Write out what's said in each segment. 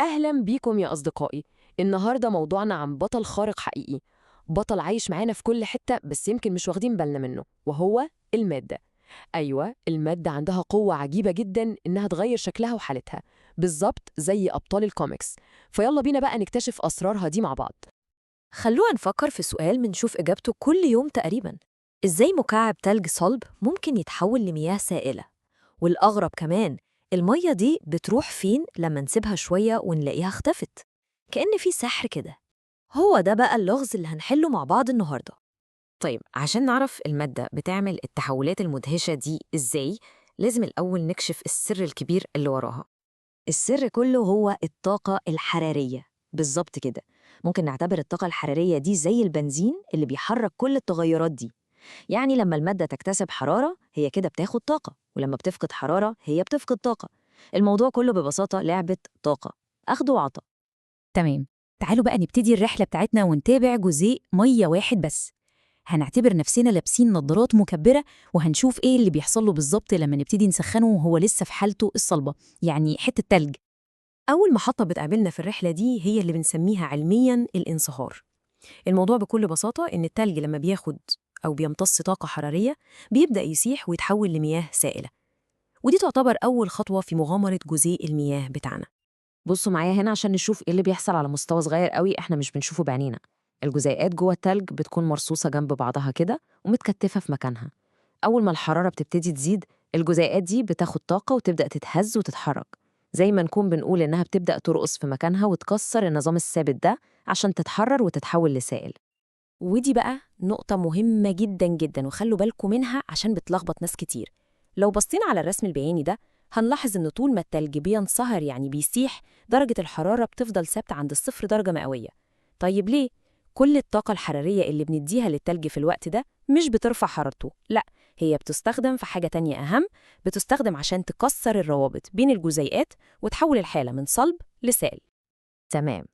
أهلا بيكم يا أصدقائي. النهاردة موضوعنا عن بطل خارق حقيقي، بطل عايش معانا في كل حتة بس يمكن مش واخدين بالنا منه، وهو المادة. أيوة، المادة عندها قوة عجيبة جدا إنها تغير شكلها وحالتها، بالظبط زي أبطال الكوميكس. فيلا بينا بقى نكتشف أسرارها دي مع بعض. خلونا نفكر في سؤال بنشوف إجابته كل يوم تقريباً. إزاي مكعب تلج صلب ممكن يتحول لمياه سائلة؟ والأغرب كمان، المية دي بتروح فين لما نسيبها شوية ونلاقيها اختفت؟ كأن في سحر كده. هو ده بقى اللغز اللي هنحله مع بعض النهاردة. طيب عشان نعرف المادة بتعمل التحولات المدهشة دي إزاي، لازم الأول نكشف السر الكبير اللي وراها. السر كله هو الطاقة الحرارية. بالظبط كده. ممكن نعتبر الطاقة الحرارية دي زي البنزين اللي بيحرك كل التغيرات دي. يعني لما المادة تكتسب حرارة هي كده بتاخد طاقة، ولما بتفقد حرارة هي بتفقد طاقة. الموضوع كله ببساطة لعبة طاقة، أخد وعطاء. تمام. تعالوا بقى نبتدي الرحلة بتاعتنا ونتابع جزيء مية واحد بس. هنعتبر نفسنا لابسين نظارات مكبرة، وهنشوف إيه اللي بيحصل له بالظبط لما نبتدي نسخنه وهو لسه في حالته الصلبة، يعني حتة تلج. أول محطة بتقابلنا في الرحلة دي هي اللي بنسميها علمياً الانصهار. الموضوع بكل بساطة إن التلج لما بياخد أو بيمتص طاقة حرارية بيبدأ يسيح ويتحول لمياه سائلة، ودي تعتبر أول خطوة في مغامرة جزيء المياه بتاعنا. بصوا معايا هنا عشان نشوف إيه اللي بيحصل على مستوى صغير قوي إحنا مش بنشوفه بعينينا. الجزيئات جوه التلج بتكون مرصوصة جنب بعضها كده ومتكتفة في مكانها. أول ما الحرارة بتبتدي تزيد، الجزيئات دي بتاخد طاقة وتبدأ تتهز وتتحرك، زي ما نكون بنقول إنها بتبدأ ترقص في مكانها وتكسر النظام الثابت ده عشان تتحرر وتتحول لسائل. ودي بقى نقطة مهمة جدا جدا، وخلوا بالكم منها عشان بتلخبط ناس كتير. لو بصينا على الرسم البياني ده هنلاحظ إن طول ما التلج بينصهر يعني بيسيح، درجة الحرارة بتفضل ثابتة عند الصفر درجة مئوية. طيب ليه؟ كل الطاقة الحرارية اللي بنديها للتلج في الوقت ده مش بترفع حرارته، لا، هي بتستخدم في حاجة تانية أهم. بتستخدم عشان تكسر الروابط بين الجزيئات وتحول الحالة من صلب لسائل. تمام.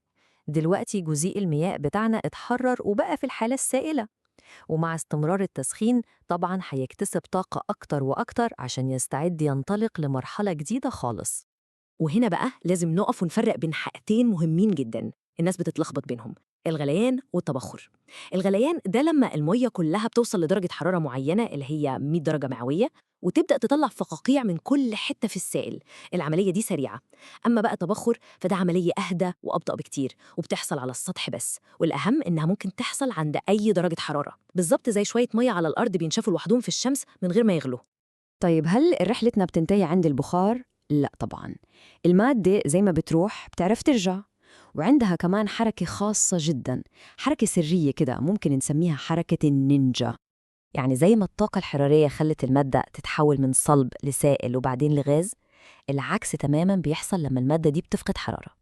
دلوقتي جزيء المياه بتاعنا اتحرر وبقى في الحالة السائلة، ومع استمرار التسخين طبعاً هيكتسب طاقة أكتر وأكتر عشان يستعد ينطلق لمرحلة جديدة خالص. وهنا بقى لازم نقف ونفرق بين حاجتين مهمين جدا الناس بتتلخبط بينهم: الغليان والتبخر. الغليان ده لما المية كلها بتوصل لدرجة حرارة معينة اللي هي 100 درجة مئوية، وتبدأ تطلع فقاقيع من كل حتة في السائل. العملية دي سريعة. أما بقى تبخر فده عملية أهدى وأبطأ بكتير، وبتحصل على السطح بس، والأهم إنها ممكن تحصل عند أي درجة حرارة، بالظبط زي شوية مية على الأرض بينشفوا لوحدهم في الشمس من غير ما يغلوا. طيب هل رحلتنا بتنتهي عند البخار؟ لا طبعاً. المادة زي ما بتروح بتعرف ترجع، وعندها كمان حركة خاصة جداً، حركة سرية كده ممكن نسميها حركة النينجا. يعني زي ما الطاقة الحرارية خلت المادة تتحول من صلب لسائل وبعدين لغاز، العكس تماماً بيحصل لما المادة دي بتفقد حرارة.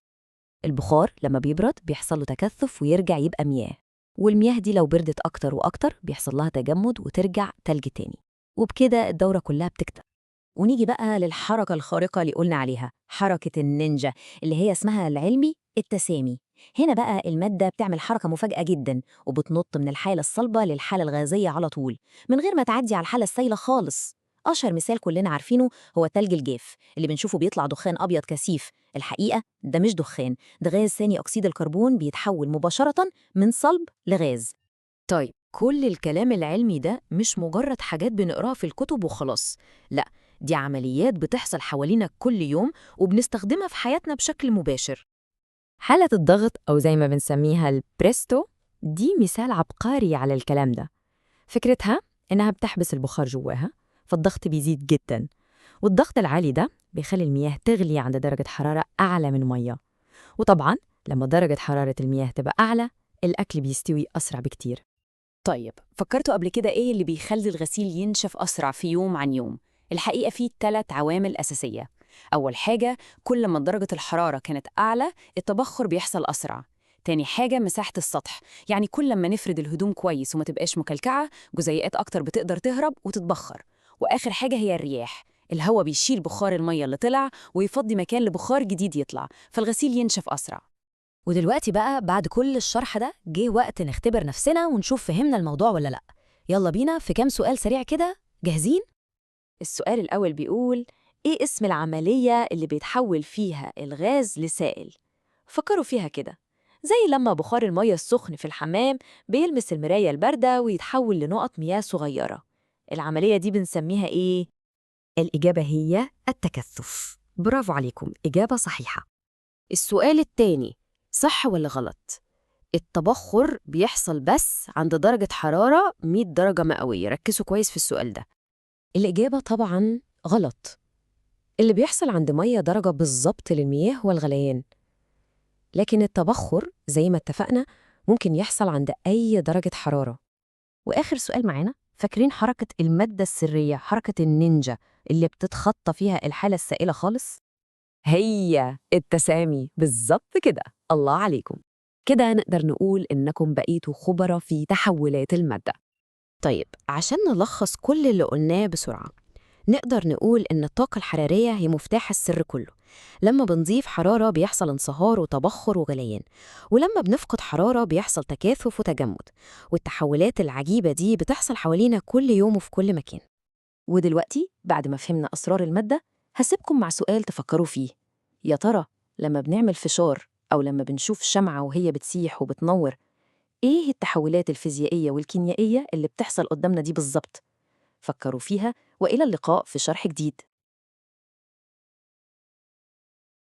البخار لما بيبرد بيحصل له تكثف ويرجع يبقى مياه، والمياه دي لو بردت أكتر وأكتر بيحصل لها تجمد وترجع تلج تاني، وبكده الدورة كلها بتكتمل. ونيجي بقى للحركة الخارقة اللي قلنا عليها، حركة النينجا، اللي هي اسمها العلمي التسامي. هنا بقى المادة بتعمل حركة مفاجئة جدا، وبتنط من الحالة الصلبة للحالة الغازية على طول، من غير ما تعدي على الحالة السائلة خالص. أشهر مثال كلنا عارفينه هو التلج الجاف اللي بنشوفه بيطلع دخان أبيض كثيف. الحقيقة ده مش دخان، ده غاز ثاني أكسيد الكربون بيتحول مباشرة من صلب لغاز. طيب كل الكلام العلمي ده مش مجرد حاجات بنقراها في الكتب وخلاص، لا، دي عمليات بتحصل حوالينا كل يوم وبنستخدمها في حياتنا بشكل مباشر. حالة الضغط أو زي ما بنسميها البريستو دي مثال عبقري على الكلام ده. فكرتها إنها بتحبس البخار جواها، فالضغط بيزيد جدا، والضغط العالي ده بيخلي المياه تغلي عند درجة حرارة أعلى من مية. وطبعاً لما درجة حرارة المياه تبقى أعلى، الأكل بيستوي أسرع بكتير. طيب فكرتوا قبل كده إيه اللي بيخلي الغسيل ينشف أسرع في يوم عن يوم؟ الحقيقة فيه 3 عوامل أساسية. أول حاجة، كل ما درجة الحرارة كانت أعلى التبخر بيحصل أسرع. تاني حاجة، مساحة السطح، يعني كل ما نفرد الهدوم كويس وما تبقاش مكلكعة، جزيئات أكتر بتقدر تهرب وتتبخر. وآخر حاجة هي الرياح، الهواء بيشيل بخار المية اللي طلع ويفضي مكان لبخار جديد يطلع، فالغسيل ينشف أسرع. ودلوقتي بقى بعد كل الشرح ده جه وقت نختبر نفسنا ونشوف فهمنا الموضوع ولا لأ. يلا بينا في كام سؤال سريع كده، جاهزين؟ السؤال الأول بيقول: إيه اسم العملية اللي بيتحول فيها الغاز لسائل؟ فكروا فيها كده، زي لما بخار المية السخن في الحمام بيلمس المراية الباردة ويتحول لنقط مياه صغيرة. العملية دي بنسميها إيه؟ الإجابة هي التكثف. برافو عليكم، إجابة صحيحة. السؤال التاني، صح ولا غلط؟ التبخر بيحصل بس عند درجة حرارة 100 درجة مئوية. ركزوا كويس في السؤال ده. الإجابة طبعاً غلط. اللي بيحصل عند مية درجة بالظبط للمياه هو الغليان، لكن التبخر زي ما اتفقنا ممكن يحصل عند أي درجة حرارة. وآخر سؤال معانا، فاكرين حركة المادة السرية، حركة النينجا اللي بتتخطى فيها الحالة السائلة خالص؟ هي التسامي بالظبط كده. الله عليكم، كده نقدر نقول إنكم بقيتوا خبراء في تحولات المادة. طيب، عشان نلخص كل اللي قلناه بسرعة، نقدر نقول إن الطاقة الحرارية هي مفتاح السر كله. لما بنضيف حرارة بيحصل انصهار وتبخر وغليان، ولما بنفقد حرارة بيحصل تكاثف وتجمد، والتحولات العجيبة دي بتحصل حوالينا كل يوم وفي كل مكان. ودلوقتي بعد ما فهمنا أسرار المادة، هسيبكم مع سؤال تفكروا فيه. يا ترى لما بنعمل فشار أو لما بنشوف شمعة وهي بتسيح وبتنور، إيه التحولات الفيزيائية والكيميائية اللي بتحصل قدامنا دي بالظبط؟ فكروا فيها، وإلى اللقاء في شرح جديد.